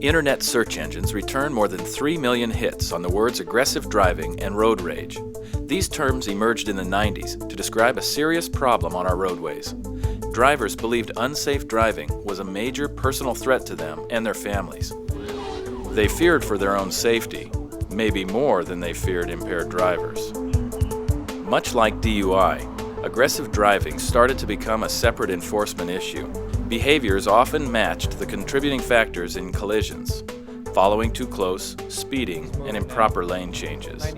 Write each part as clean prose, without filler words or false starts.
Internet search engines return more than 3 million hits on the words aggressive driving and road rage. These terms emerged in the 90s to describe a serious problem on our roadways. Drivers believed unsafe driving was a major personal threat to them and their families. They feared for their own safety, maybe more than they feared impaired drivers. Much like DUI, aggressive driving started to become a separate enforcement issue. Behaviors often matched the contributing factors in collisions: following too close, speeding, and improper lane changes.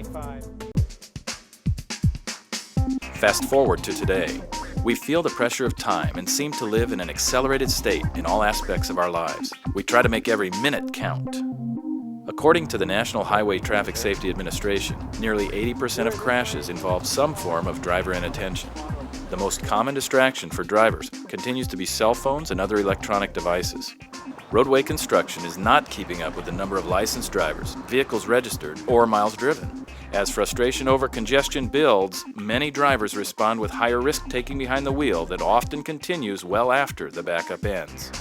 Fast forward to today. We feel the pressure of time and seem to live in an accelerated state in all aspects of our lives. We try to make every minute count. According to the National Highway Traffic Safety Administration, nearly 80% of crashes involve some form of driver inattention. The most common distraction for drivers continues to be cell phones and other electronic devices. Roadway construction is not keeping up with the number of licensed drivers, vehicles registered, or miles driven. As frustration over congestion builds, many drivers respond with higher risk-taking behind the wheel that often continues well after the backup ends.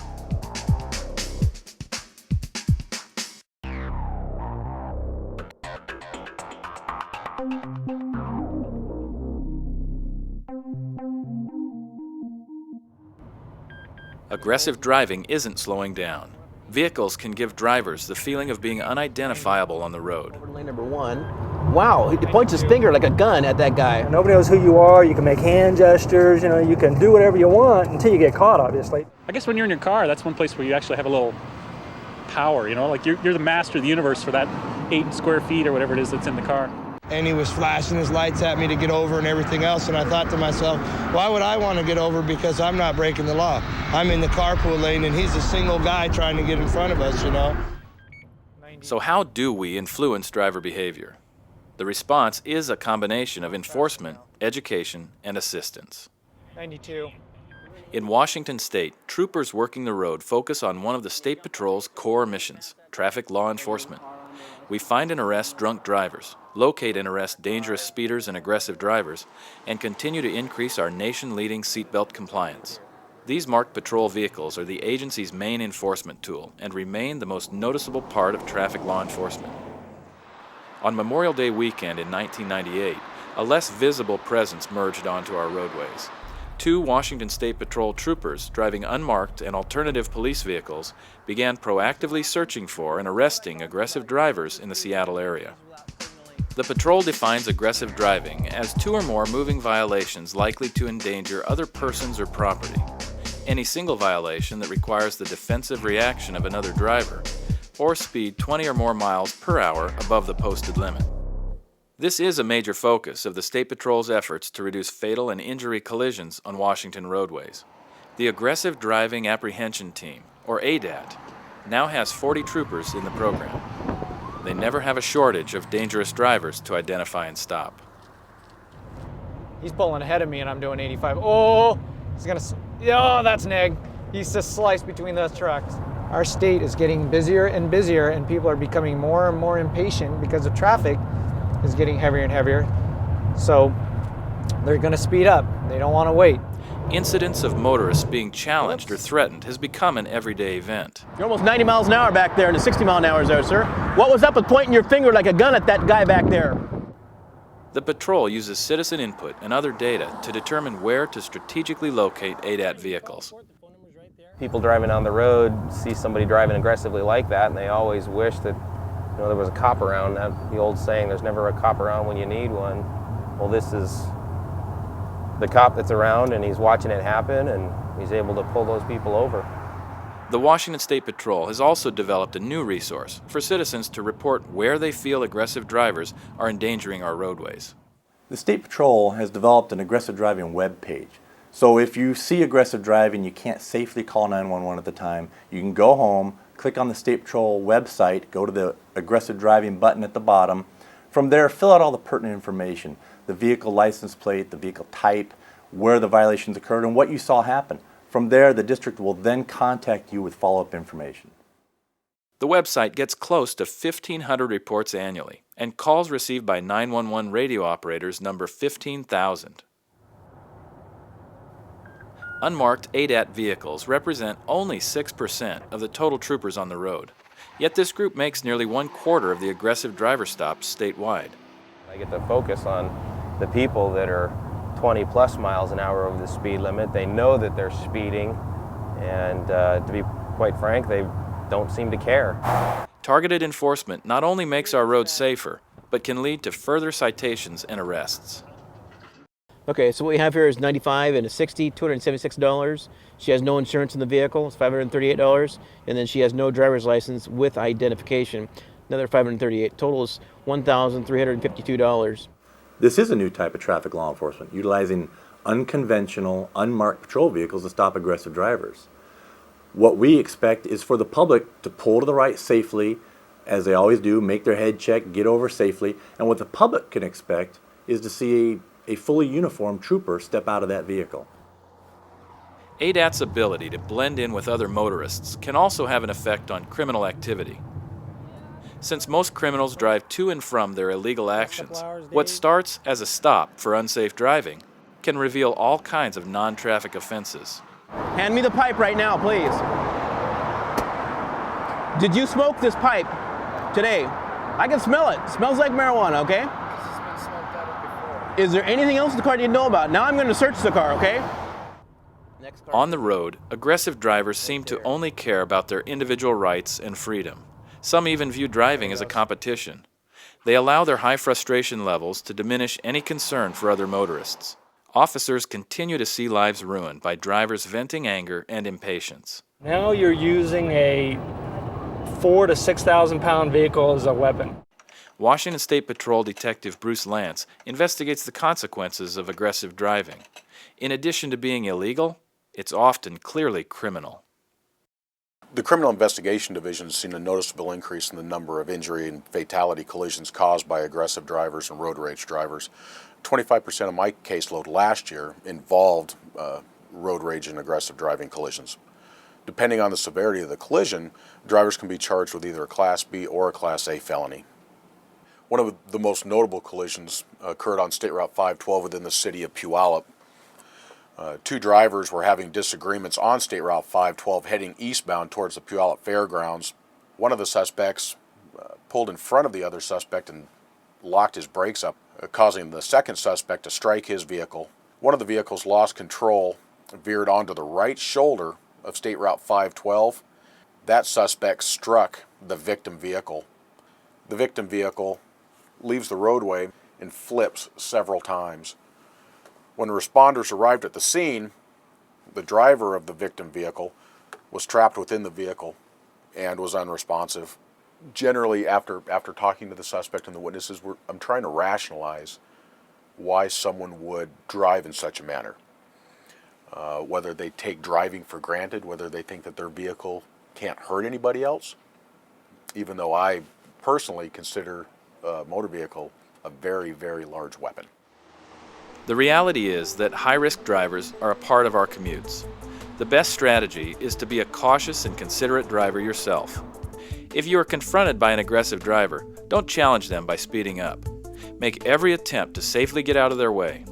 Aggressive driving isn't slowing down. Vehicles can give drivers the feeling of being unidentifiable on the road. Lane number 1. Wow, he points his finger like a gun at that guy. Nobody knows who you are. You can make hand gestures. You can do whatever you want until you get caught, obviously. I guess when you're in your car, that's one place where you actually have a little power, like you're the master of the universe for that 8 square feet or whatever it is that's in the car. And he was flashing his lights at me to get over and everything else, and I thought to myself, why would I want to get over? Because I'm not breaking the law. I'm in the carpool lane and he's a single guy trying to get in front of us, So how do we influence driver behavior? The response is a combination of enforcement, education, and assistance. 92. In Washington State, troopers working the road focus on one of the State Patrol's core missions: traffic law enforcement. We find and arrest drunk drivers, locate and arrest dangerous speeders and aggressive drivers, and continue to increase our nation-leading seatbelt compliance. These marked patrol vehicles are the agency's main enforcement tool and remain the most noticeable part of traffic law enforcement. On Memorial Day weekend in 1998, a less visible presence merged onto our roadways. 2 Washington State Patrol troopers driving unmarked and alternative police vehicles began proactively searching for and arresting aggressive drivers in the Seattle area. The patrol defines aggressive driving as 2 or more moving violations likely to endanger other persons or property. Any single violation that requires the defensive reaction of another driver, or speed 20 or more miles per hour above the posted limit. This is a major focus of the State Patrol's efforts to reduce fatal and injury collisions on Washington roadways. The Aggressive Driving Apprehension Team, or ADAT, now has 40 troopers in the program. They never have a shortage of dangerous drivers to identify and stop. He's pulling ahead of me and I'm doing 85. Oh, that's neg. He's just sliced between those trucks. Our state is getting busier and busier, and people are becoming more and more impatient because the traffic is getting heavier and heavier. So they're going to speed up. They don't want to wait. Incidents of motorists being challenged or threatened has become an everyday event. You're almost 90 miles an hour back there in the 60 mile an hour zone, sir. What was up with pointing your finger like a gun at that guy back there? The patrol uses citizen input and other data to determine where to strategically locate ADAT vehicles. People driving on the road see somebody driving aggressively like that, and they always wish that there was a cop around. The old saying, there's never a cop around when you need one. Well, this is the cop that's around, and he's watching it happen, and he's able to pull those people over. The Washington State Patrol has also developed a new resource for citizens to report where they feel aggressive drivers are endangering our roadways. The State Patrol has developed an aggressive driving web page. So if you see aggressive driving, you can't safely call 911 at the time, you can go home, click on the State Patrol website, go to the aggressive driving button at the bottom. From there, fill out all the pertinent information: the vehicle license plate, the vehicle type, where the violations occurred, and what you saw happen. From there, the district will then contact you with follow-up information. The website gets close to 1,500 reports annually, and calls received by 911 radio operators number 15,000. Unmarked ADAT vehicles represent only 6% of the total troopers on the road. Yet this group makes nearly 1/4 of the aggressive driver stops statewide. I get to focus on the people that are 20 plus miles an hour over the speed limit. They know that they're speeding, and to be quite frank, they don't seem to care. Targeted enforcement not only makes our roads safer, but can lead to further citations and arrests. Okay, so what we have here is 95 and a 60, $276. She has no insurance in the vehicle, it's $538. And then she has no driver's license with identification, another $538. Total is $1,352. This is a new type of traffic law enforcement, utilizing unconventional, unmarked patrol vehicles to stop aggressive drivers. What we expect is for the public to pull to the right safely, as they always do, make their head check, get over safely. And what the public can expect is to see a fully uniformed trooper step out of that vehicle. ADAT's ability to blend in with other motorists can also have an effect on criminal activity. Since most criminals drive to and from their illegal actions, what starts as a stop for unsafe driving can reveal all kinds of non-traffic offenses. Hand me the pipe right now, please. Did you smoke this pipe today? I can smell it. It smells like marijuana, okay? Is there anything else in the car you know about? Now I'm going to search the car, okay? On the road, aggressive drivers seem to only care about their individual rights and freedom. Some even view driving as a competition. They allow their high frustration levels to diminish any concern for other motorists. Officers continue to see lives ruined by drivers venting anger and impatience. Now you're using a 4,000 to 6,000 pound vehicle as a weapon. Washington State Patrol Detective Bruce Lance investigates the consequences of aggressive driving. In addition to being illegal, it's often clearly criminal. The Criminal Investigation Division has seen a noticeable increase in the number of injury and fatality collisions caused by aggressive drivers and road rage drivers. 25% of my caseload last year involved road rage and aggressive driving collisions. Depending on the severity of the collision, drivers can be charged with either a Class B or a Class A felony. One of the most notable collisions occurred on State Route 512 within the city of Puyallup. Two drivers were having disagreements on State Route 512 heading eastbound towards the Puyallup Fairgrounds. One of the suspects pulled in front of the other suspect and locked his brakes up, causing the second suspect to strike his vehicle. One of the vehicles lost control, veered onto the right shoulder of State Route 512. That suspect struck the victim vehicle. The victim vehicle leaves the roadway and flips several times. When responders arrived at the scene, the driver of the victim vehicle was trapped within the vehicle and was unresponsive. Generally, after talking to the suspect and the witnesses, I'm trying to rationalize why someone would drive in such a manner. Whether they take driving for granted, whether they think that their vehicle can't hurt anybody else, even though I personally consider a motor vehicle a very, very large weapon. The reality is that high-risk drivers are a part of our commutes. The best strategy is to be a cautious and considerate driver yourself. If you are confronted by an aggressive driver, don't challenge them by speeding up. Make every attempt to safely get out of their way.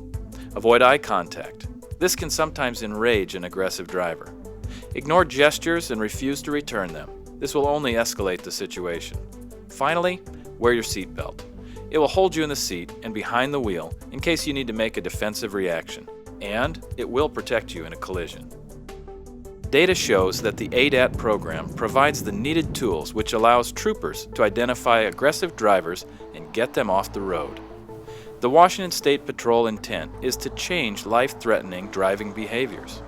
Avoid eye contact. This can sometimes enrage an aggressive driver. Ignore gestures and refuse to return them. This will only escalate the situation. Finally, wear your seatbelt. It will hold you in the seat and behind the wheel in case you need to make a defensive reaction, and it will protect you in a collision. Data shows that the ADAT program provides the needed tools which allows troopers to identify aggressive drivers and get them off the road. The Washington State Patrol intent is to change life-threatening driving behaviors.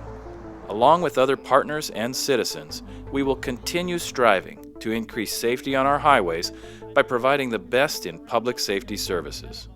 Along with other partners and citizens, we will continue striving to increase safety on our highways by providing the best in public safety services.